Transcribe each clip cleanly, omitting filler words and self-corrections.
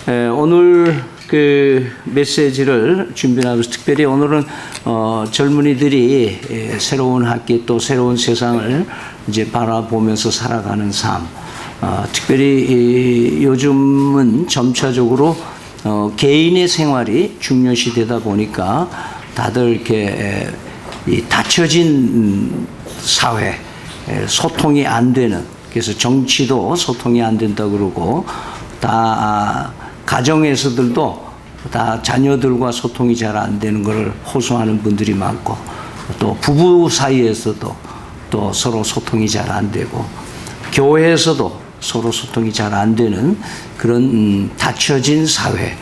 오늘 그 메시지를 준비하면서 특별히 오늘은 젊은이들이 새로운 학기 또 새로운 세상을 이제 바라보면서 살아가는 삶. 특별히 요즘은 점차적으로 개인의 생활이 중요시되다 보니까 다들 이렇게 닫혀진 사회, 소통이 안 되는, 그래서 정치도 소통이 안 된다 그러고, 다 가정에서들도 다 자녀들과 소통이 잘 안 되는 것을 호소하는 분들이 많고, 또 부부 사이에서도 또 서로 소통이 잘 안 되고, 교회에서도 서로 소통이 잘 안 되는 그런 닫혀진 사회,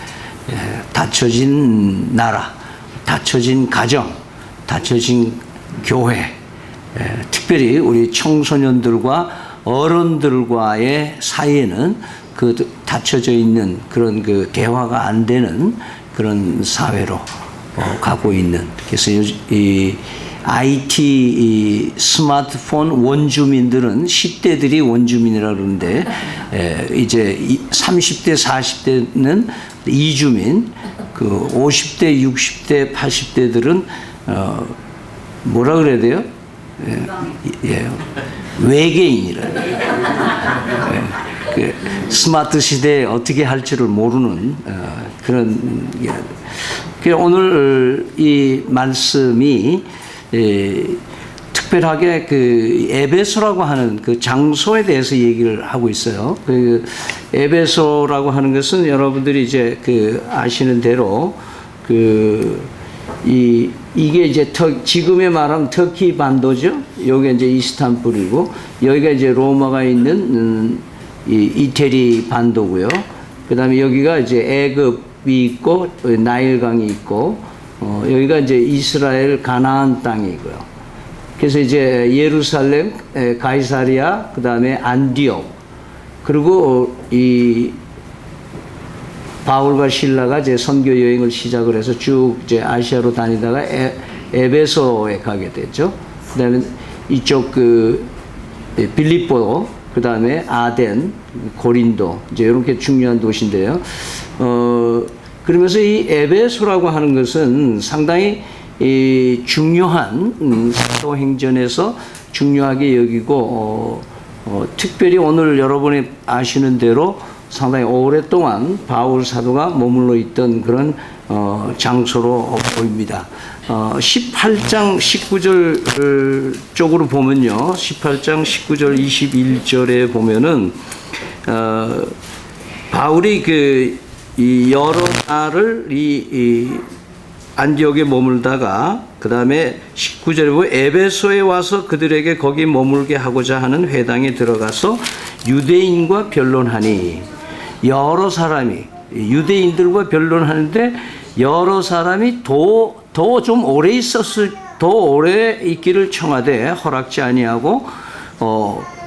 닫혀진 나라, 닫혀진 가정, 닫혀진 교회, 특별히 우리 청소년들과 어른들과의 사이에는 그 닫혀져 있는 그런 그 대화가 안 되는 그런 사회로 가고 있는. 그래서 이 IT 이 스마트폰 원주민들은 10대들이 원주민이라고 그러는데, 이제 30대 40대는 이주민, 그 50대 60대 80대들은 뭐라 그래야 돼요? 외계인이라. 그 스마트 시대에 어떻게 할지를 모르는 그런. 오늘 이 말씀이 특별하게 그 에베소라고 하는 그 장소에 대해서 얘기를 하고 있어요. 그 에베소라고 하는 것은 여러분들이 이제 그 아시는 대로 이게 이제 지금의 말하면 터키 반도죠. 여기가 이제 이스탄불이고, 여기가 이제 로마가 있는 이태리 반도고요. 그 다음에 여기가 이제 애굽이 있고, 나일강이 있고, 여기가 이제 이스라엘 가나안 땅이고요. 그래서 이제 예루살렘, 가이사리아, 그 다음에 안디옥, 그리고 이 바울과 실라가 이제 선교 여행을 시작을 해서 쭉 이제 아시아로 다니다가 에베소에 가게 됐죠. 그 다음에 이쪽 그 빌립보, 그 다음에 아덴, 고린도, 이제 이렇게 중요한 도시인데요. 그러면서 이 에베소라고 하는 것은 상당히 중요한 사도행전에서 중요하게 여기고, 특별히 오늘 여러분이 아시는 대로 상당히 오랫동안 바울 사도가 머물러 있던 그런 장소로 보입니다. 18장 19절 쪽으로 보면요, 18장 19절 21절에 보면은 바울이 이 여러 날을 이 안디옥에 머물다가 그 다음에 19절에 보면 에베소에 와서 그들에게 거기 머물게 하고자 하는 회당에 들어가서 유대인과 변론하니, 여러 사람이 유대인들과 변론하는데 여러 사람이 더 좀 오래 더 오래 있기를 청하되 허락지 아니하고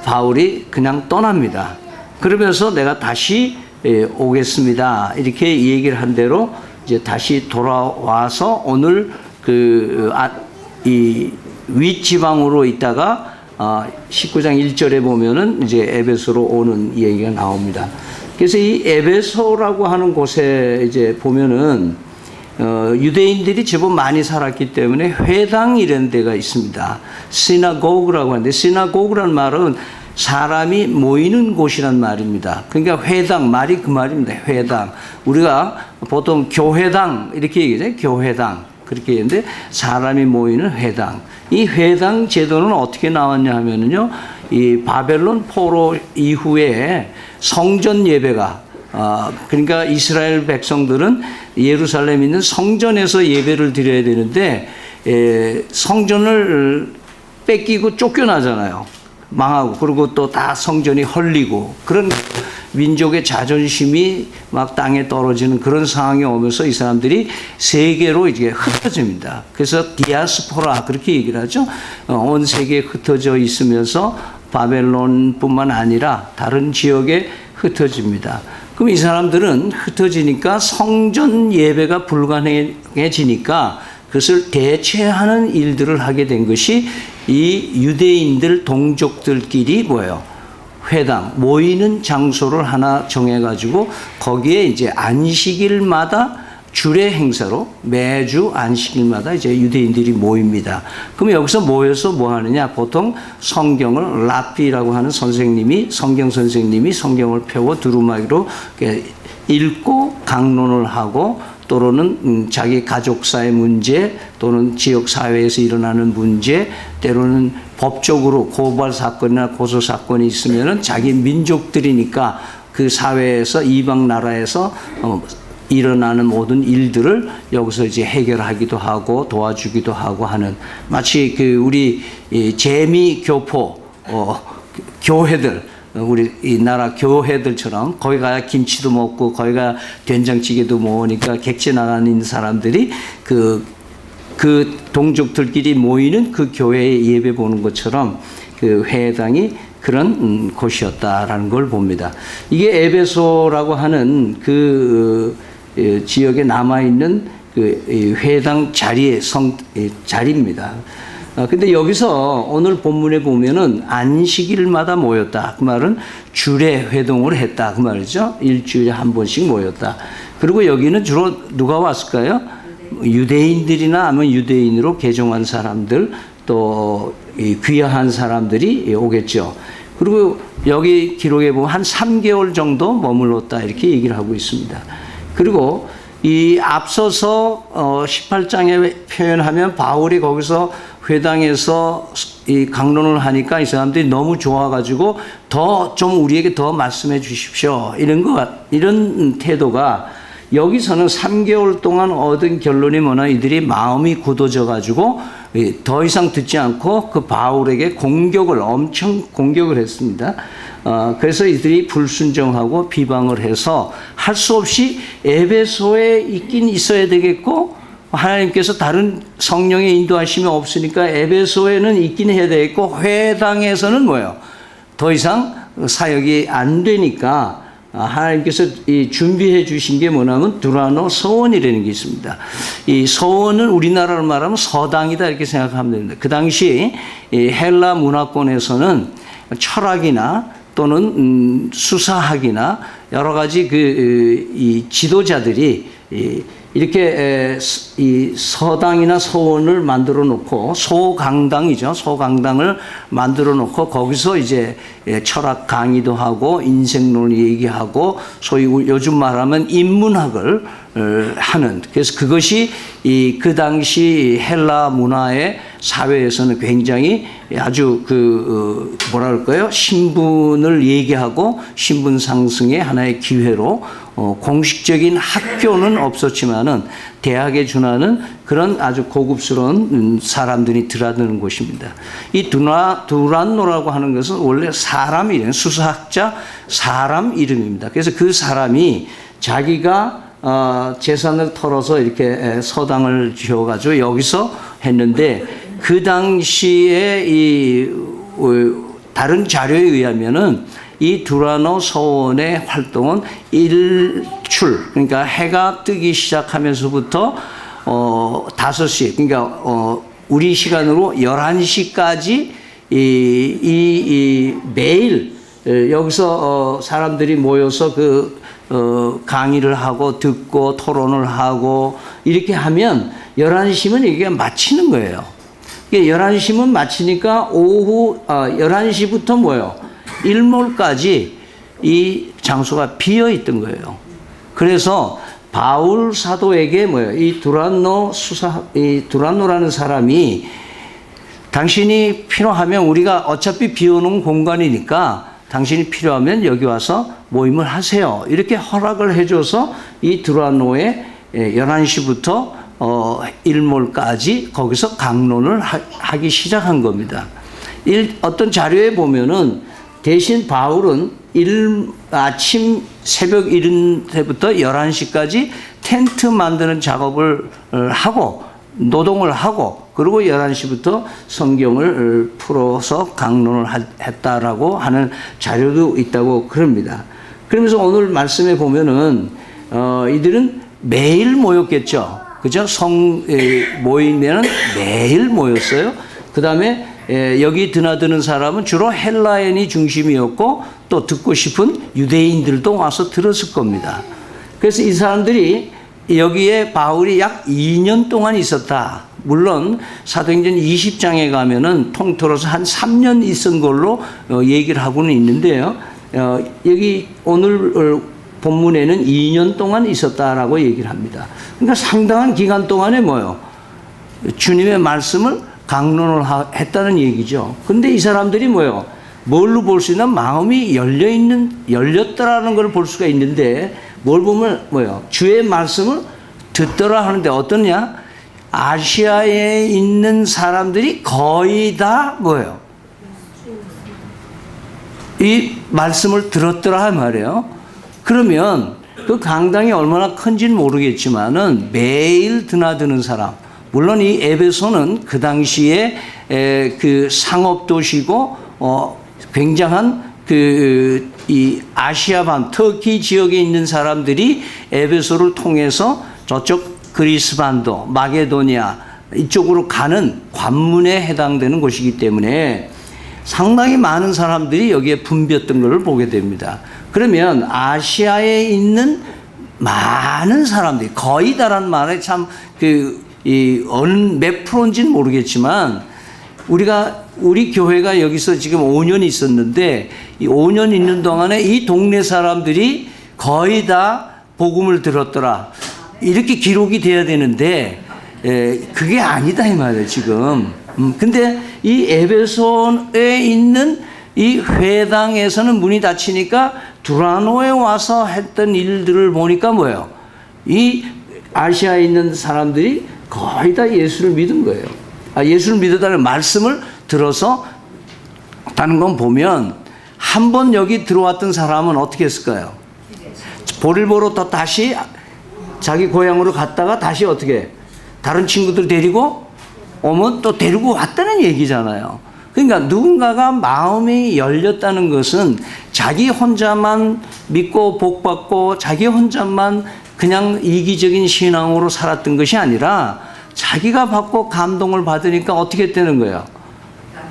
바울이 그냥 떠납니다. 그러면서 내가 다시 오겠습니다, 이렇게 얘기를 한 대로 이제 다시 돌아와서 오늘 이 윗지방으로 있다가 19장 1절에 보면은 이제 에베소로 오는 얘기가 나옵니다. 그래서 이 에베소라고 하는 곳에 이제 보면은 유대인들이 제법 많이 살았기 때문에 회당 이런 데가 있습니다. 시나고그라고 하는데, 시나고그란 말은 사람이 모이는 곳이란 말입니다. 그러니까 회당, 말이 그 말입니다. 회당. 우리가 보통 교회당 이렇게 얘기하죠. 교회당. 그렇게 했는데, 사람이 모이는 회당. 이 회당 제도는 어떻게 나왔냐 하면은요, 이 바벨론 포로 이후에 성전 예배가, 그러니까 이스라엘 백성들은 예루살렘에 있는 성전에서 예배를 드려야 되는데, 성전을 뺏기고 쫓겨나잖아요. 망하고, 그리고 또 다 성전이 헐리고, 그런 민족의 자존심이 막 땅에 떨어지는 그런 상황이 오면서 이 사람들이 세계로 이제 흩어집니다. 그래서 디아스포라, 그렇게 얘기를 하죠. 온 세계에 흩어져 있으면서 바벨론뿐만 아니라 다른 지역에 흩어집니다. 그럼 이 사람들은 흩어지니까 성전 예배가 불가능해지니까 그것을 대체하는 일들을 하게 된 것이 이 유대인들 동족들끼리 뭐예요? 회당 모이는 장소를 하나 정해가지고 거기에 이제 안식일마다 주례 행사로 매주 안식일마다 이제 유대인들이 모입니다. 그럼 여기서 모여서 뭐 하느냐? 보통 성경을 랍비라고 하는 선생님이 성경 선생님이 성경을 펴고 두루마기로 읽고 강론을 하고 또는 자기 가족사의 문제 또는 지역 사회에서 일어나는 문제 때로는 법적으로 고발 사건이나 고소 사건이 있으면은 자기 민족들이니까 그 사회에서 이방 나라에서 일어나는 모든 일들을 여기서 이제 해결하기도 하고 도와주기도 하고 하는 마치 그 우리 재미 교포 교회들 우리 이 나라 교회들처럼 거기 가야 김치도 먹고 거기 가 된장찌개도 먹으니까 객지 나가는 사람들이 그 동족들끼리 모이는 그 교회에 예배 보는 것처럼 그 회당이 그런 곳이었다라는 걸 봅니다. 이게 에베소라고 하는 그 지역에 남아 있는 그 회당 자리의 자리입니다. 근데 여기서 오늘 본문에 보면은 안식일마다 모였다. 그 말은 주례 회동을 했다. 그 말이죠. 일주일에 한 번씩 모였다. 그리고 여기는 주로 누가 왔을까요? 유대인들이나 아니면 유대인으로 개종한 사람들 또 귀화한 사람들이 오겠죠. 그리고 여기 기록에 보면 한 3개월 정도 머물렀다. 이렇게 얘기를 하고 있습니다. 그리고 이 앞서서 18장에 표현하면 바울이 거기서 회당에서 이 강론을 하니까 이 사람들이 너무 좋아가지고 더 좀 우리에게 더 말씀해 주십시오. 이런 태도가 여기서는 3개월 동안 얻은 결론이 뭐냐 이들이 마음이 굳어져 가지고 더 이상 듣지 않고 그 바울에게 엄청 공격을 했습니다. 그래서 이들이 불순종하고 비방을 해서 할 수 없이 에베소에 있긴 있어야 되겠고 하나님께서 다른 성령의 인도하심이 없으니까 에베소에는 있긴 해야 되겠고 회당에서는 뭐예요? 더 이상 사역이 안 되니까 하나님께서 준비해 주신 게 뭐냐면 두라노 서원이라는 게 있습니다. 이 서원은 우리나라로 말하면 서당이다 이렇게 생각하면 됩니다. 그 당시 헬라 문화권에서는 철학이나 또는 수사학이나 여러 가지 이 지도자들이 이렇게 이 서당이나 서원을 만들어 놓고 소강당이죠. 소강당을 만들어 놓고 거기서 이제 철학 강의도 하고 인생론을 얘기하고 소위 요즘 말하면 인문학을 하는 그래서 그것이 그 당시 헬라 문화의 사회에서는 굉장히 아주 뭐라 그럴까요? 신분을 얘기하고 신분 상승의 하나의 기회로 공식적인 학교는 없었지만은 대학에 준하는 그런 아주 고급스러운 사람들이 드나드는 곳입니다. 이 두란노라고 하는 것은 원래 사람 이름, 수사학자 사람 이름입니다. 그래서 그 사람이 자기가 재산을 털어서 이렇게 서당을 지어가지고 여기서 했는데 그 당시에 다른 자료에 의하면은 이 두라노 서원의 활동은 일출 그러니까 해가 뜨기 시작하면서부터 5시 그러니까 우리 시간으로 11시까지 매일 여기서 사람들이 모여서 강의를 하고 듣고 토론을 하고 이렇게 하면 11시면 이게 마치는 거예요. 11시면 마치니까 오후 11시부터 뭐예요? 일몰까지 이 장소가 비어 있던 거예요. 그래서 바울 사도에게 이 두란노라는 사람이 당신이 필요하면 우리가 어차피 비어놓은 공간이니까 당신이 필요하면 여기 와서 모임을 하세요. 이렇게 허락을 해줘서 이 두란노에 11시부터 일몰까지 거기서 강론을 하기 시작한 겁니다. 어떤 자료에 보면은 대신 바울은 아침 새벽 이른 때부터 11시까지 텐트 만드는 작업을 하고 노동을 하고 그리고 11시부터 성경을 풀어서 강론을 했다라고 하는 자료도 있다고 그럽니다. 그러면서 오늘 말씀에 보면은 이들은 매일 모였겠죠. 그죠? 모이면은 매일 모였어요. 그 다음에 여기 드나드는 사람은 주로 헬라인이 중심이었고 또 듣고 싶은 유대인들도 와서 들었을 겁니다. 그래서 이 사람들이 여기에 바울이 약 2년 동안 있었다. 물론 사도행전 20장에 가면은 통틀어서 한 3년 있은 걸로 얘기를 하고는 있는데요. 여기 오늘 본문에는 2년 동안 있었다라고 얘기를 합니다. 그러니까 상당한 기간 동안에 뭐요? 주님의 말씀을 강론을 했다는 얘기죠. 근데 이 사람들이 뭐요? 뭘로 볼 수 있나? 마음이 열렸다라는 걸 볼 수가 있는데 뭘 보면 뭐요? 주의 말씀을 듣더라 하는데 어떠냐? 아시아에 있는 사람들이 거의 다 뭐예요? 이 말씀을 들었더라 말이에요. 그러면 그 강당이 얼마나 큰지는 모르겠지만은 매일 드나드는 사람, 물론 이 에베소는 그 당시에 그 상업 도시고 굉장한 이 아시아반 터키 지역에 있는 사람들이 에베소를 통해서 저쪽 그리스 반도, 마게도니아 이쪽으로 가는 관문에 해당되는 곳이기 때문에 상당히 많은 사람들이 여기에 붐볐던 것을 보게 됩니다. 그러면 아시아에 있는 많은 사람들이 거의 다란 말에 참 어느 몇 프로인지는 모르겠지만 우리 교회가 여기서 지금 5년 있었는데 이 5년 있는 동안에 이 동네 사람들이 거의 다 복음을 들었더라. 이렇게 기록이 돼야 되는데 그게 아니다 이 말이에요 지금. 근데 이 에베소에 있는 이 회당에서는 문이 닫히니까 두라노에 와서 했던 일들을 보니까 뭐예요? 이 아시아에 있는 사람들이 거의 다 예수를 믿은 거예요. 예수를 믿었다는 말씀을 들어서 다는 건 보면 한 번 여기 들어왔던 사람은 어떻게 했을까요? 볼일 보러 또 다시 자기 고향으로 갔다가 다시 어떻게 다른 친구들 데리고 오면 또 데리고 왔다는 얘기잖아요. 그러니까 누군가가 마음이 열렸다는 것은 자기 혼자만 믿고 복받고 자기 혼자만 그냥 이기적인 신앙으로 살았던 것이 아니라 자기가 받고 감동을 받으니까 어떻게 되는 거예요?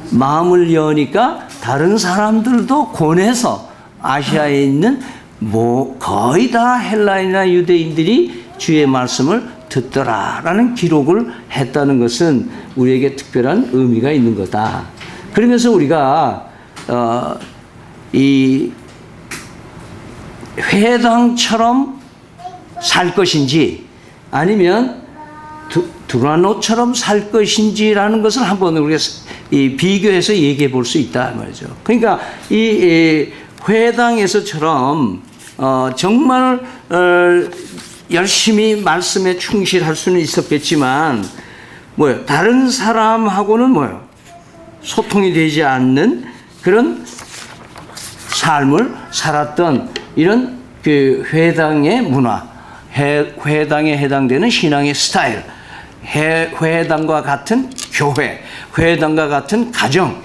마음을 여니까 다른 사람들도 권해서 아시아에 있는 거의 다 헬라인이나 유대인들이 주의 말씀을 듣더라라는 기록을 했다는 것은 우리에게 특별한 의미가 있는 거다. 그러면서 우리가 이 회당처럼 살 것인지 아니면 두라노처럼 살 것인지라는 것을 한번 우리가 비교해서 얘기해 볼 수 있다 말이죠. 그러니까 이 회당에서처럼 정말 열심히 말씀에 충실할 수는 있었겠지만 뭐요? 다른 사람하고는 뭐요? 소통이 되지 않는 그런 삶을 살았던 이런 그 회당의 문화, 회당에 해당되는 신앙의 스타일, 회당과 같은 교회, 회당과 같은 가정,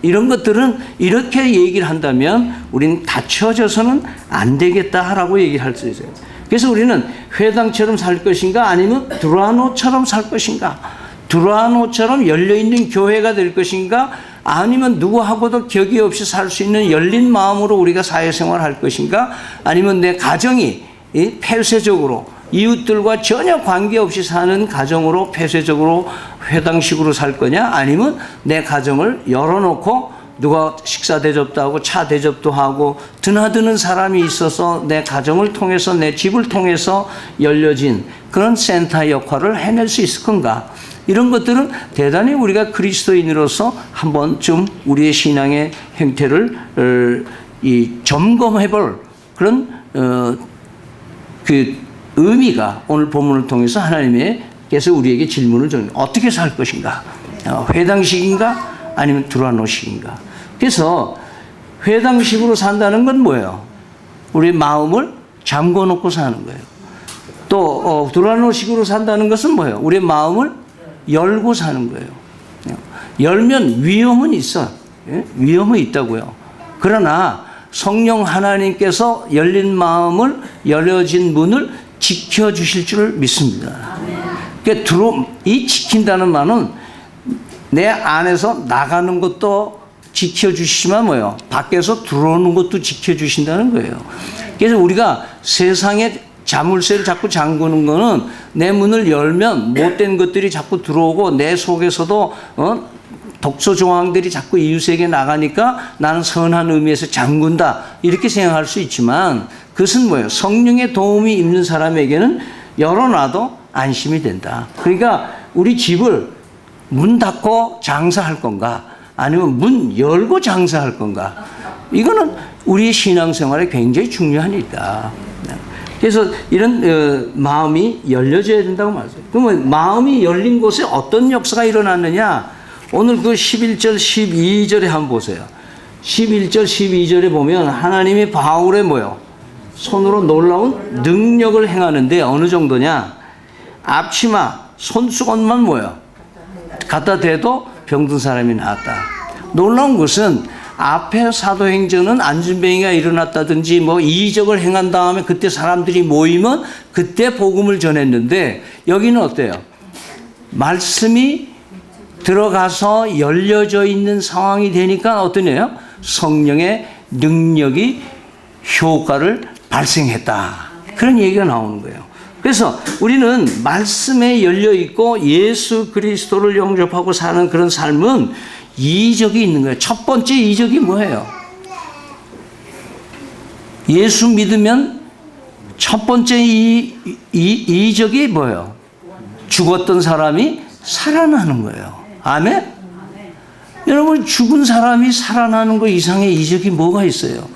이런 것들은 이렇게 얘기를 한다면 우리는 닫혀져서는 안 되겠다라고 얘기할 수 있어요. 그래서 우리는 회당처럼 살 것인가 아니면 두라노처럼 살 것인가, 두라노처럼 열려있는 교회가 될 것인가 아니면 누구하고도 격이 없이 살 수 있는 열린 마음으로 우리가 사회생활을 할 것인가 아니면 내 가정이 폐쇄적으로 이웃들과 전혀 관계없이 사는 가정으로 폐쇄적으로 회당식으로 살 거냐 아니면 내 가정을 열어놓고 누가 식사 대접도 하고 차 대접도 하고 드나드는 사람이 있어서 내 가정을 통해서 내 집을 통해서 열려진 그런 센터 역할을 해낼 수 있을 건가. 이런 것들은 대단히 우리가 그리스도인으로서 한번 좀 우리의 신앙의 형태를 점검해 볼 그런 그 의미가 오늘 본문을 통해서 하나님께서 우리에게 질문을 줍니다. 어떻게 살 것인가? 회당식인가? 아니면 두라노식인가? 그래서 회당식으로 산다는 건 뭐예요? 우리 마음을 잠궈 놓고 사는 거예요. 또 두라노식으로 산다는 것은 뭐예요? 우리 마음을 열고 사는 거예요. 열면 위험은 있어. 위험은 있다고요. 그러나 성령 하나님께서 열린 마음을 열려진 문을 지켜주실 줄 믿습니다. 그러니까 이 지킨다는 말은 내 안에서 나가는 것도 지켜주시지만 뭐예요? 밖에서 들어오는 것도 지켜주신다는 거예요. 그래서 우리가 세상에 자물쇠를 자꾸 잠그는 거는 내 문을 열면 못된 것들이 자꾸 들어오고 내 속에서도 독소 조항들이 자꾸 이웃에게 나가니까 나는 선한 의미에서 잠근다 이렇게 생각할 수 있지만 그것은 뭐예요? 성령의 도움이 있는 사람에게는 열어놔도 안심이 된다. 그러니까 우리 집을 문 닫고 장사할 건가 아니면 문 열고 장사할 건가 이거는 우리의 신앙생활에 굉장히 중요한 일이다. 그래서 이런 마음이 열려져야 된다고 말해요. 그러면 마음이 열린 곳에 어떤 역사가 일어났느냐? 오늘 그 11절 12절에 한번 보세요. 11절 12절에 보면 하나님이 바울의 뭐요? 손으로 놀라운 능력을 행하는데 어느 정도냐? 앞치마 손수건만 뭐요? 갖다 대도 병든 사람이 나았다. 놀라운 것은 앞에 사도행전은 안진뱅이가 일어났다든지 뭐 이적을 행한 다음에 그때 사람들이 모이면 그때 복음을 전했는데 여기는 어때요? 말씀이 들어가서 열려져 있는 상황이 되니까 어떠네요? 성령의 능력이 효과를 발생했다. 그런 얘기가 나오는 거예요. 그래서 우리는 말씀에 열려 있고 예수 그리스도를 영접하고 사는 그런 삶은 이적이 있는 거예요. 첫 번째 이적이 뭐예요? 예수 믿으면 첫 번째 이적이 뭐예요? 죽었던 사람이 살아나는 거예요. 아멘? 여러분 죽은 사람이 살아나는 거 이상의 이적이 뭐가 있어요?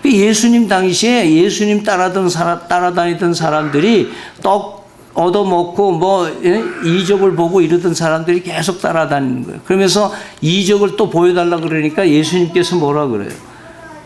예수님 당시에 예수님 따라다니던 사람들이 떡 얻어먹고 이적을 보고 이러던 사람들이 계속 따라다니는 거예요. 그러면서 이적을 또 보여달라 그러니까 예수님께서 뭐라 그래요?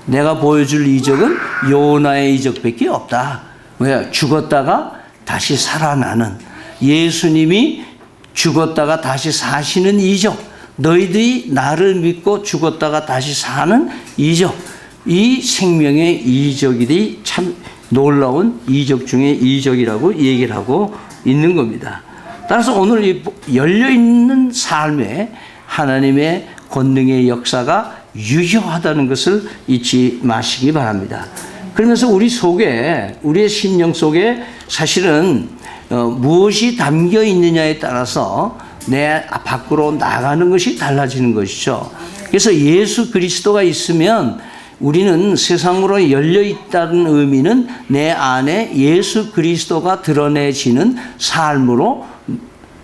내가 보여줄 이적은 요나의 이적밖에 없다. 왜? 죽었다가 다시 살아나는 예수님이 죽었다가 다시 사시는 이적. 너희들이 나를 믿고 죽었다가 다시 사는 이적. 이 생명의 이적이 참 놀라운 이적 중에 이적이라고 얘기를 하고 있는 겁니다. 따라서 오늘 이 열려있는 삶에 하나님의 권능의 역사가 유효하다는 것을 잊지 마시기 바랍니다. 그러면서 우리 속에, 우리의 심령 속에 사실은 무엇이 담겨 있느냐에 따라서 내 밖으로 나가는 것이 달라지는 것이죠. 그래서 예수 그리스도가 있으면 우리는 세상으로 열려 있다는 의미는 내 안에 예수 그리스도가 드러내지는 삶으로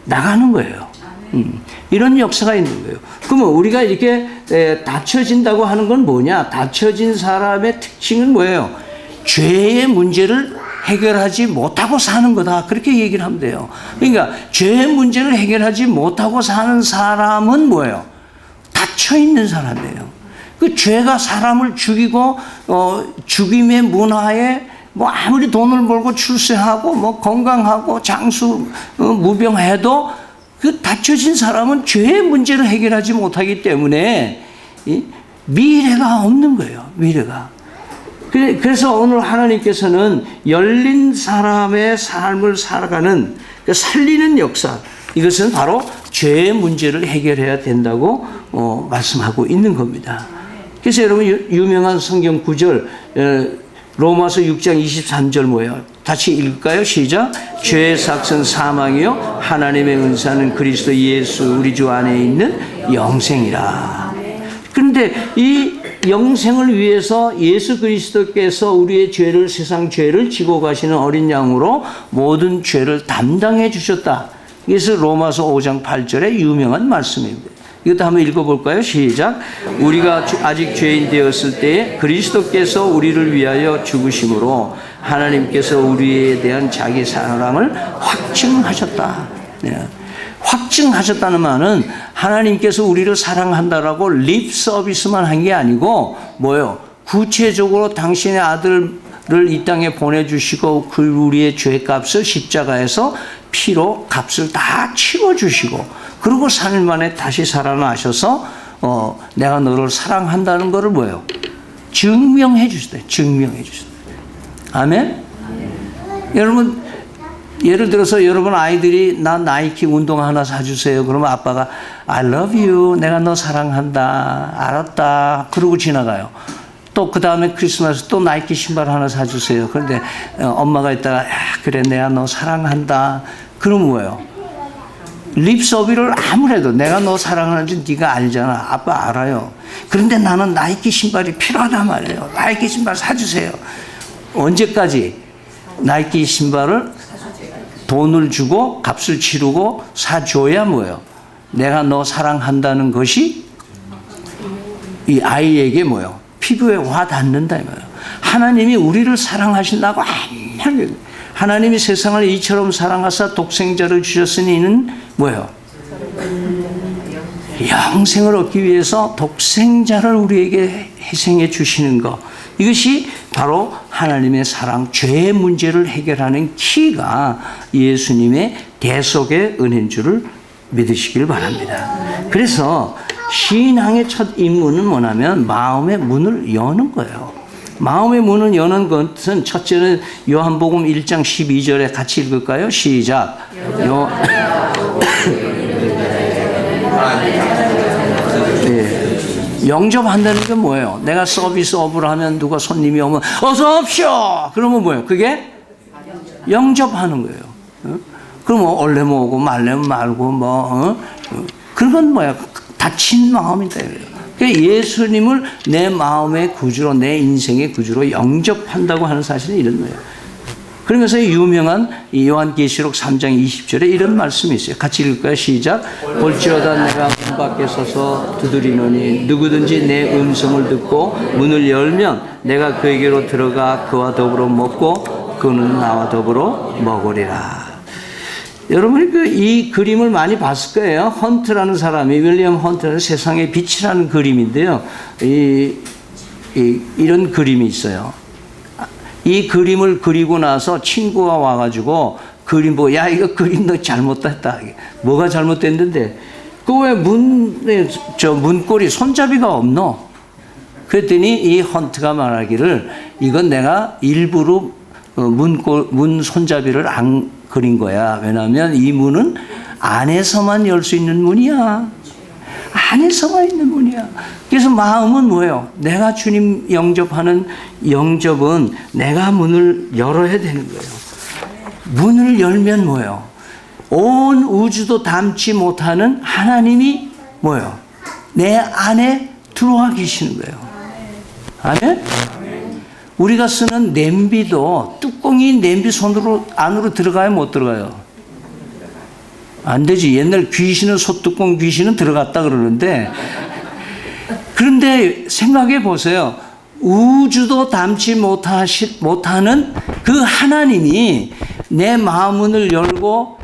나가는 거예요. 이런 역사가 있는 거예요. 그러면 우리가 이렇게 닫혀진다고 하는 건 뭐냐? 닫혀진 사람의 특징은 뭐예요? 죄의 문제를 해결하지 못하고 사는 거다. 그렇게 얘기를 하면 돼요. 그러니까 죄의 문제를 해결하지 못하고 사는 사람은 뭐예요? 닫혀 있는 사람이에요. 그 죄가 사람을 죽이고 죽임의 문화에 아무리 돈을 벌고 출세하고 건강하고 장수 무병해도 그 닫혀진 사람은 죄의 문제를 해결하지 못하기 때문에 미래가 없는 거예요. 미래가. 그래서 오늘 하나님께서는 열린 사람의 삶을 살아가는 살리는 역사, 이것은 바로 죄의 문제를 해결해야 된다고 말씀하고 있는 겁니다. 그래서 여러분 유명한 성경 구절 로마서 6장 23절 뭐예요? 다시 읽을까요? 시작. 죄의 삭은 사망이요 하나님의 은사는 그리스도 예수 우리 주 안에 있는 영생이라. 그런데 이 영생을 위해서 예수 그리스도께서 우리의 죄를, 세상 죄를 지고 가시는 어린 양으로 모든 죄를 담당해 주셨다. 이것은 로마서 5장 8절의 유명한 말씀입니다. 이것도 한번 읽어볼까요? 시작. 우리가 아직 죄인 되었을 때에 그리스도께서 우리를 위하여 죽으심으로 하나님께서 우리에 대한 자기 사랑을 확증하셨다. 네. 확증하셨다는 말은 하나님께서 우리를 사랑한다라고 립 서비스만 한 게 아니고 뭐예요? 구체적으로 당신의 아들을 이 땅에 보내주시고 그 우리의 죄값을 십자가에서 피로 값을 다 치워주시고 그리고 3일 만에 다시 살아나셔서 내가 너를 사랑한다는 것을 뭐예요? 증명해 주시대. 증명해 주시대. 아멘? 여러분 예를 들어서 여러분 아이들이 나 나이키 운동화 하나 사주세요. 그러면 아빠가 I love you. 내가 너 사랑한다. 알았다. 그러고 지나가요. 또 그 다음에 크리스마스 또 나이키 신발 하나 사주세요. 그런데 엄마가 있다가 그래 내가 너 사랑한다. 그러면 뭐예요? 립 서비를 아무래도 내가 너 사랑하는지 네가 알잖아. 아빠 알아요. 그런데 나는 나이키 신발이 필요하단 말이에요. 나이키 신발 사주세요. 언제까지 나이키 신발을 돈을 주고 값을 치르고 사줘야 뭐예요? 내가 너 사랑한다는 것이 이 아이에게 뭐예요? 피부에 와 닿는다 이 말이에요. 하나님이 우리를 사랑하신다고 하나님이 세상을 이처럼 사랑하사 독생자를 주셨으니 이는 뭐예요? 영생을 얻기 위해서 독생자를 우리에게 희생해 주시는 것. 이것이 바로 하나님의 사랑, 죄의 문제를 해결하는 키가 예수님의 대속의 은혜인 줄을 믿으시길 바랍니다. 그래서 신앙의 첫 임무는 뭐냐면 마음의 문을 여는 거예요. 마음의 문을 여는 것은 첫째는 요한복음 1장 12절에 같이 읽을까요? 시작. 영접한다는 게 뭐예요? 내가 서비스업을 하면 누가 손님이 오면 어서 오십시오. 그러면 뭐예요? 그게 영접하는 거예요. 그럼 원래 뭐고 말래면 말고 그건 뭐야? 다친 마음이다. 그러니까 예수님을 내 마음의 구주로 내 인생의 구주로 영접한다고 하는 사실은 이런 거예요. 그러면서 유명한 요한계시록 3장 20절에 이런 말씀이 있어요. 같이 읽을까요? 시작. 볼지어다 내가 문 밖에 서서 두드리노니 누구든지 내 음성을 듣고 문을 열면 내가 그에게로 들어가 그와 더불어 먹고 그는 나와 더불어 먹으리라. 여러분이 이 그림을 많이 봤을 거예요. 헌트라는 사람이 윌리엄 헌트라는 세상의 빛이라는 그림인데요. 이런 그림이 있어요. 이 그림을 그리고 나서 친구가 와가지고 그림 보고 야 이거 그림 너 잘못됐다. 뭐가 잘못됐는데 그 왜 문고리 손잡이가 없노? 그랬더니 이 헌트가 말하기를 이건 내가 일부러 문 손잡이를 안 그린 거야. 왜냐하면 이 문은 안에서만 열 수 있는 문이야. 안에서만 있는 문이야. 그래서 마음은 뭐예요? 내가 주님 영접하는 영접은 내가 문을 열어야 되는 거예요. 문을 열면 뭐예요? 온 우주도 담지 못하는 하나님이 뭐예요? 내 안에 들어와 계시는 거예요. 아멘? 우리가 쓰는 냄비도 뚜껑이 냄비 손으로 안으로 들어가요? 못 들어가요? 안 되지. 옛날 귀신은 소뚜껑 귀신은 들어갔다 그러는데 그런데 생각해 보세요. 우주도 담지 못하는 그 하나님이 내 마음문을 열고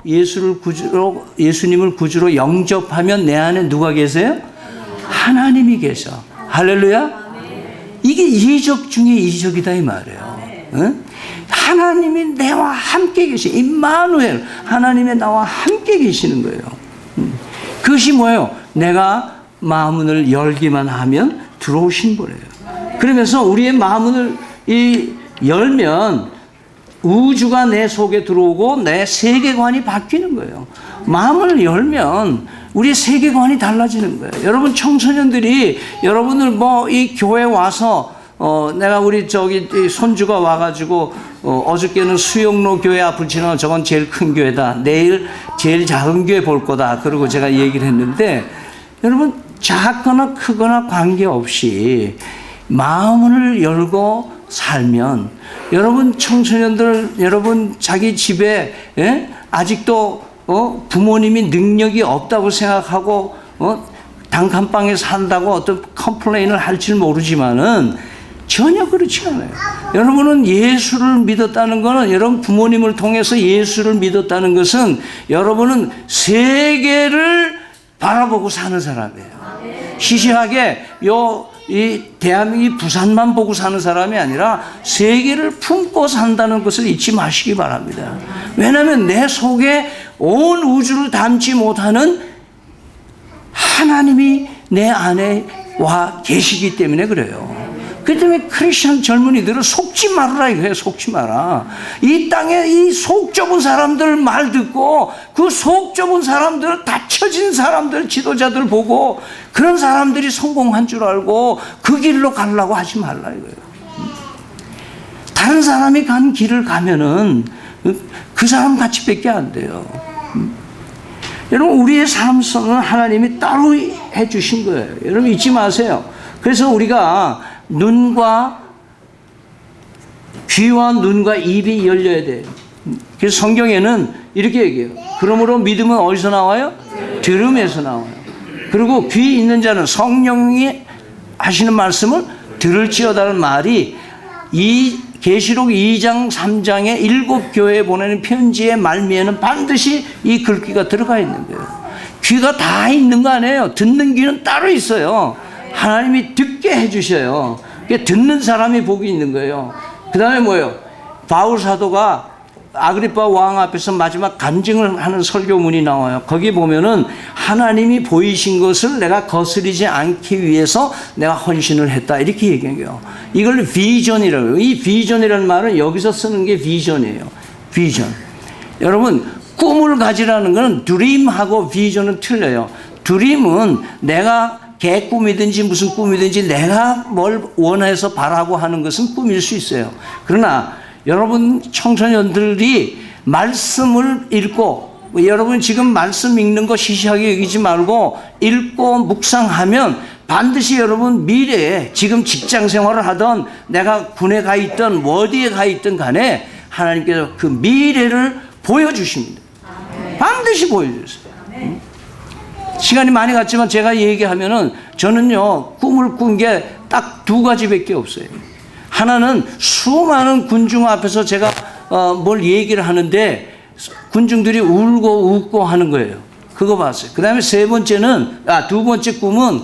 예수님을 구주로 영접하면 내 안에 누가 계세요? 하나님이 계셔. 할렐루야. 이게 이적 중에 이적이다 이 말이에요. 응? 하나님이 내와 함께 계시. 임마누엘 하나님의 나와 함께 계시는 거예요. 그것이 뭐예요? 내가 마음문을 열기만 하면 들어오신 거예요. 그러면서 우리의 마음문을 열면 우주가 내 속에 들어오고 내 세계관이 바뀌는 거예요. 마음을 열면 우리의 세계관이 달라지는 거예요. 여러분 청소년들이 여러분들 이 교회 와서 내가 우리 손주가 와가지고 어저께는 수영로 교회 앞을 지나가 저건 제일 큰 교회다. 내일 제일 작은 교회 볼 거다. 그러고 제가 얘기를 했는데 여러분 작거나 크거나 관계없이 마음을 열고 살면 여러분 청소년들 여러분 자기 집에 아직도 부모님이 능력이 없다고 생각하고 단칸방에 산다고 어떤 컴플레인을 할지는 모르지만은 전혀 그렇지 않아요. 여러분은 예수를 믿었다는 것은 여러분 부모님을 통해서 예수를 믿었다는 것은 여러분은 세계를 바라보고 사는 사람이에요. 시시하게 이 대한민국 부산만 보고 사는 사람이 아니라 세계를 품고 산다는 것을 잊지 마시기 바랍니다. 왜냐하면 내 속에 온 우주를 담지 못하는 하나님이 내 안에 와 계시기 때문에 그래요. 그 때문에 크리스천 젊은이들은 속지 말아라 이거예요. 속지 마라. 이 땅에 이 속 좁은 사람들 말 듣고 그 속 좁은 사람들, 닫혀진 사람들, 지도자들 보고 그런 사람들이 성공한 줄 알고 그 길로 가려고 하지 말라 이거예요. 다른 사람이 간 길을 가면은 그 사람 같이밖에 안 돼요. 여러분, 우리의 삶성은 하나님이 따로 해주신 거예요. 여러분 잊지 마세요. 그래서 우리가 눈과 귀와 눈과 입이 열려야 돼요. 그래서 성경에는 이렇게 얘기해요. 그러므로 믿음은 어디서 나와요? 들음에서 나와요. 그리고 귀 있는 자는 성령이 하시는 말씀을 들을지어다는 말이 이 계시록 2장 3장의 7교회에 보내는 편지의 말미에는 반드시 이 글귀가 들어가 있는 거예요. 귀가 다 있는 거 아니에요. 듣는 귀는 따로 있어요. 하나님이 듣게 해주셔요. 듣는 사람이 복이 있는 거예요. 그 다음에 뭐예요? 바울 사도가 아그리파 왕 앞에서 마지막 간증을 하는 설교문이 나와요. 거기 보면은 하나님이 보이신 것을 내가 거스르지 않기 위해서 내가 헌신을 했다 이렇게 얘기해요. 이걸 비전이라고 해요. 이 비전이라는 말은 여기서 쓰는 게 비전이에요. 비전. 여러분, 꿈을 가지라는 건 드림하고 비전은 틀려요. 드림은 내가 개꿈이든지 무슨 꿈이든지 내가 뭘 원해서 바라고 하는 것은 꿈일 수 있어요. 그러나 여러분 청소년들이 말씀을 읽고, 여러분 지금 말씀 읽는 거 시시하게 여기지 말고 읽고 묵상하면 반드시 여러분 미래에 지금 직장 생활을 하던 내가 군에 가 있던 어디에 가 있던 간에 하나님께서 그 미래를 보여주십니다. 반드시 보여주세요. 시간이 많이 갔지만 제가 얘기하면은 저는요 꿈을 꾼 게 딱 두 가지밖에 없어요. 하나는 수많은 군중 앞에서 제가 뭘 얘기를 하는데 군중들이 울고 웃고 하는 거예요. 그거 봤어요. 그 다음에 두 번째 꿈은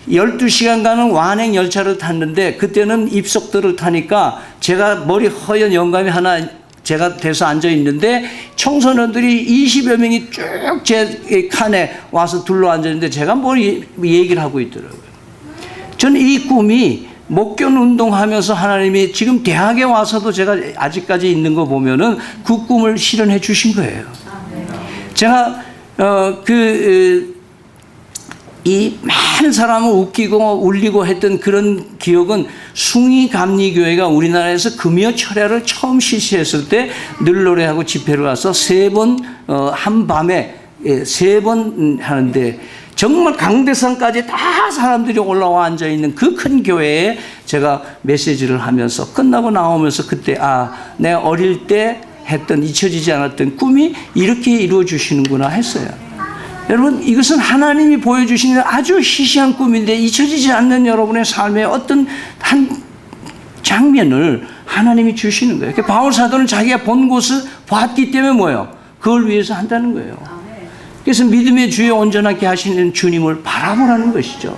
12시간 가는 완행 열차를 탔는데 그때는 입석도를 타니까 제가 머리 허연 영감이 하나 제가 돼서 앉아 있는데 청소년들이 20여 명이 쭉 제 칸에 와서 둘러앉아 있는데 제가 뭘 얘기를 하고 있더라고요. 저는 이 꿈이 목견 운동하면서 하나님이 지금 대학에 와서도 제가 아직까지 있는 거 보면은 그 꿈을 실현해 주신 거예요. 제가 이 많은 사람을 웃기고 울리고 했던 그런 기억은 숭이감리교회가 우리나라에서 금요 철야를 처음 실시했을 때 늘노래하고 집회를 와서 3번 한밤에 3번 하는데 정말 강대상까지 다 사람들이 올라와 앉아있는 그 큰 교회에 제가 메시지를 하면서 끝나고 나오면서 그때 내가 어릴 때 했던 잊혀지지 않았던 꿈이 이렇게 이루어지시는구나 했어요. 여러분, 이것은 하나님이 보여주시는 아주 희시한 꿈인데 잊혀지지 않는 여러분의 삶의 어떤 한 장면을 하나님이 주시는 거예요. 바울 사도는 자기가 본 곳을 봤기 때문에 뭐예요? 그걸 위해서 한다는 거예요. 그래서 믿음의 주에 온전하게 하시는 주님을 바라보라는 것이죠.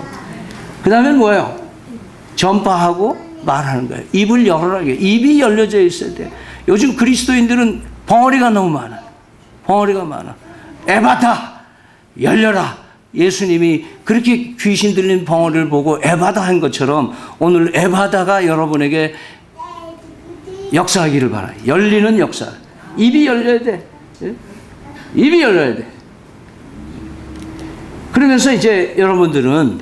그 다음에 뭐예요? 전파하고 말하는 거예요. 입을 열어라. 입이 열려져 있어야 돼. 요즘 그리스도인들은 벙어리가 너무 많아요. 벙어리가 많아. 에바타 열려라. 예수님이 그렇게 귀신 들린 벙어리를 보고 에바다 한 것처럼 오늘 에바다가 여러분에게 역사하기를 바라요. 열리는 역사. 입이 열려야 돼. 입이 열려야 돼. 그러면서 이제 여러분들은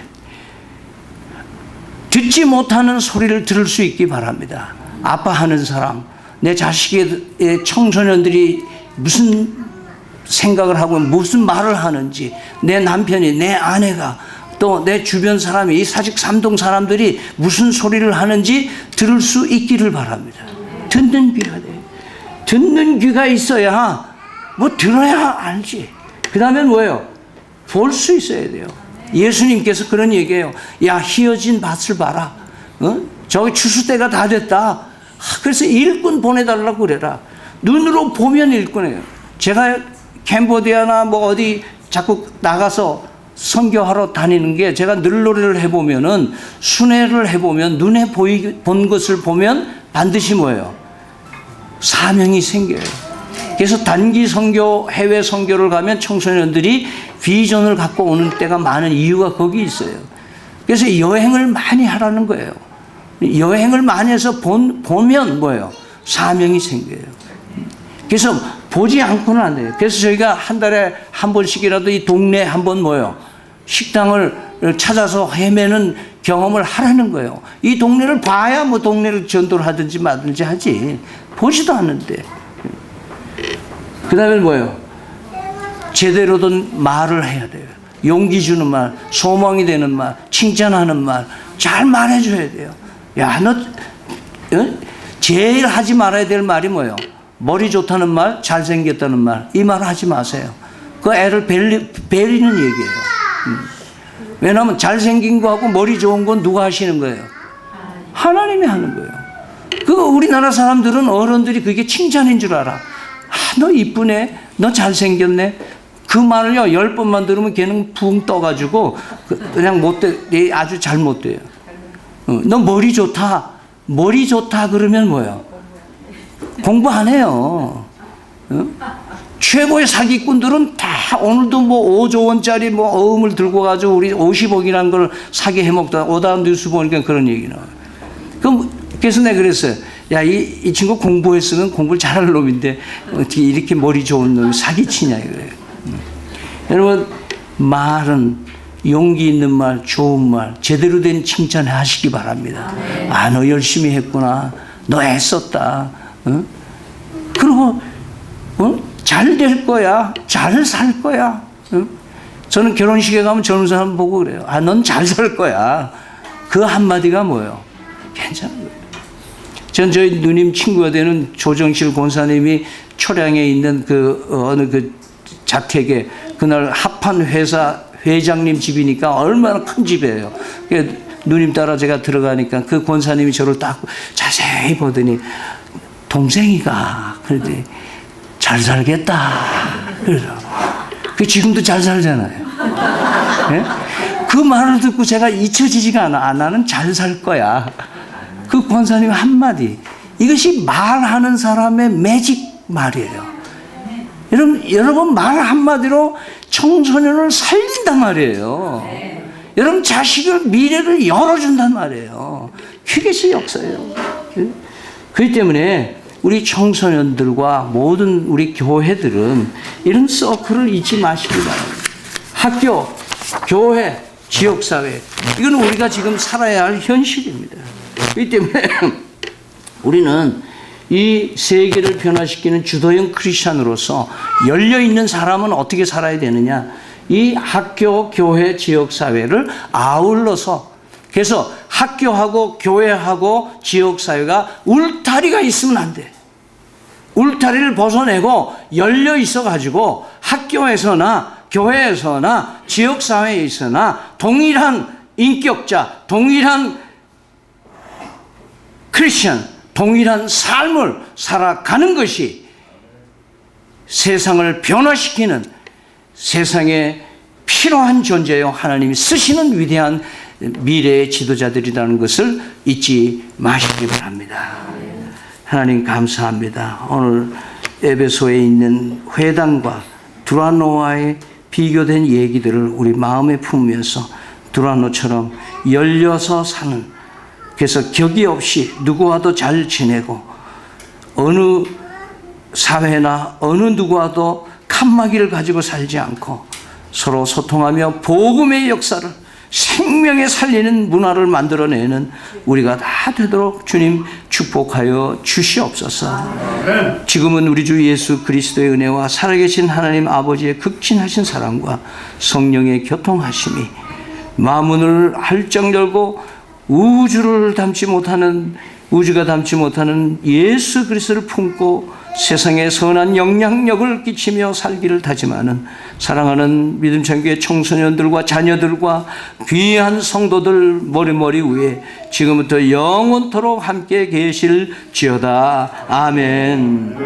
듣지 못하는 소리를 들을 수 있기 바랍니다. 아빠하는 사람, 내 자식의 청소년들이 무슨 생각을 하고 무슨 말을 하는지, 내 남편이, 내 아내가, 또 내 주변 사람이, 이 사직 삼동 사람들이 무슨 소리를 하는지 들을 수 있기를 바랍니다. 듣는 귀가 돼. 듣는 귀가 있어야 뭐 들어야 알지. 그 다음에 뭐예요? 볼 수 있어야 돼요. 예수님께서 그런 얘기해요. 야, 휘어진 밭을 봐라. 저기 추수 때가 다 됐다. 그래서 일꾼 보내달라고 그래라. 눈으로 보면 일꾼이에요. 제가 캄보디아나 뭐 어디 자꾸 나가서 선교하러 다니는 게 제가 늘노래를 해보면은 순회를 해보면 눈에 본 것을 보면 반드시 뭐예요? 사명이 생겨요. 그래서 단기 선교, 해외 선교를 가면 청소년들이 비전을 갖고 오는 때가 많은 이유가 거기 있어요. 그래서 여행을 많이 하라는 거예요. 여행을 많이 해서 보면 뭐예요? 사명이 생겨요. 그래서 보지 않고는 안 돼요. 그래서 저희가 한 달에 한 번씩이라도 이 동네에 한 번 뭐예요? 식당을 찾아서 헤매는 경험을 하라는 거예요. 이 동네를 봐야 뭐 동네를 전도를 하든지 마든지 하지. 보지도 않는데. 그 다음에 뭐예요? 제대로 된 말을 해야 돼요. 용기 주는 말, 소망이 되는 말, 칭찬하는 말, 잘 말해줘야 돼요. 야, 너, 제일 하지 말아야 될 말이 뭐예요? 머리 좋다는 말, 잘생겼다는 말, 이 말 하지 마세요. 그 애를 베리는 얘기예요. 왜냐하면 잘생긴 거하고 머리 좋은 건 누가 하시는 거예요? 하나님이 하는 거예요. 그 우리나라 사람들은 어른들이 그게 칭찬인 줄 알아. 아, 너 이쁘네, 너 잘생겼네. 그 말을요 10번만 들으면 걔는 붕 떠가지고 그냥 못돼, 아주 잘못돼요. 너 머리 좋다, 머리 좋다 그러면 뭐예요? 공부 안 해요. 최고의 사기꾼들은 다 오늘도 뭐 5조 원짜리 뭐 어음을 들고 가지고 우리 50억이라는 걸 사기 해먹다 오다 뉴스 보니까 그런 얘기 나와요. 그래서 내가 그랬어요. 야, 이 친구 공부했으면 공부를 잘할 놈인데 어떻게 이렇게 머리 좋은 놈이 사기치냐 이거예요. 여러분, 말은 용기 있는 말, 좋은 말, 제대로 된 칭찬 하시기 바랍니다. 아, 너 열심히 했구나. 너 애썼다. 그리고 잘 될 거야. 잘 살 거야. 저는 결혼식에 가면 젊은 사람 보고 그래요. 아, 넌 잘 살 거야. 그 한마디가 뭐예요? 괜찮은 거예요. 전 저희 누님 친구가 되는 조정실 권사님이 초량에 있는 어느 자택에 그날 합한 회사 회장님 집이니까 얼마나 큰 집이에요. 누님 따라 제가 들어가니까 그 권사님이 저를 딱 자세히 보더니 동생이가 그러더니 잘 살겠다. 그래서 지금도 잘 살잖아요. 네? 그 말을 듣고 제가 잊혀지지가 않아. 아, 나는 잘 살 거야. 그 권사님 한마디. 이것이 말하는 사람의 매직 말이에요. 여러분 말 한마디로 청소년을 살린단 말이에요. 여러분 자식을 미래를 열어준단 말이에요. 그것이 역사예요. 그렇기 때문에 우리 청소년들과 모든 우리 교회들은 이런 서클을 잊지 마시기 바랍니다. 학교, 교회, 지역사회, 이건 우리가 지금 살아야 할 현실입니다. 그렇기 때문에 우리는 이 세계를 변화시키는 주도형 크리스찬으로서 열려있는 사람은 어떻게 살아야 되느냐? 이 학교, 교회, 지역사회를 아울러서, 그래서 학교하고 교회하고 지역사회가 울타리가 있으면 안 돼. 울타리를 벗어내고 열려 있어가지고 학교에서나 교회에서나 지역사회에 있으나 동일한 인격자, 동일한 크리스천, 동일한 삶을 살아가는 것이 세상을 변화시키는 세상에 필요한 존재요. 하나님이 쓰시는 위대한 미래의 지도자들이라는 것을 잊지 마시기 바랍니다. 하나님 감사합니다. 오늘 에베소에 있는 회당과 두라노와의 비교된 얘기들을 우리 마음에 품으면서 두라노처럼 열려서 사는, 그래서 격이 없이 누구와도 잘 지내고 어느 사회나 어느 누구와도 칸막이를 가지고 살지 않고 서로 소통하며 복음의 역사를 생명에 살리는 문화를 만들어내는 우리가 다 되도록 주님 축복하여 주시옵소서. 지금은 우리 주 예수 그리스도의 은혜와 살아계신 하나님 아버지의 극진하신 사랑과 성령의 교통하심이 마문을 활짝 열고 우주가 담지 못하는 예수 그리스도를 품고 세상에 선한 영향력을 끼치며 살기를 다짐하는 사랑하는 믿음천교회 청소년들과 자녀들과 귀한 성도들 머리 위에 지금부터 영원토록 함께 계실지어다. 아멘.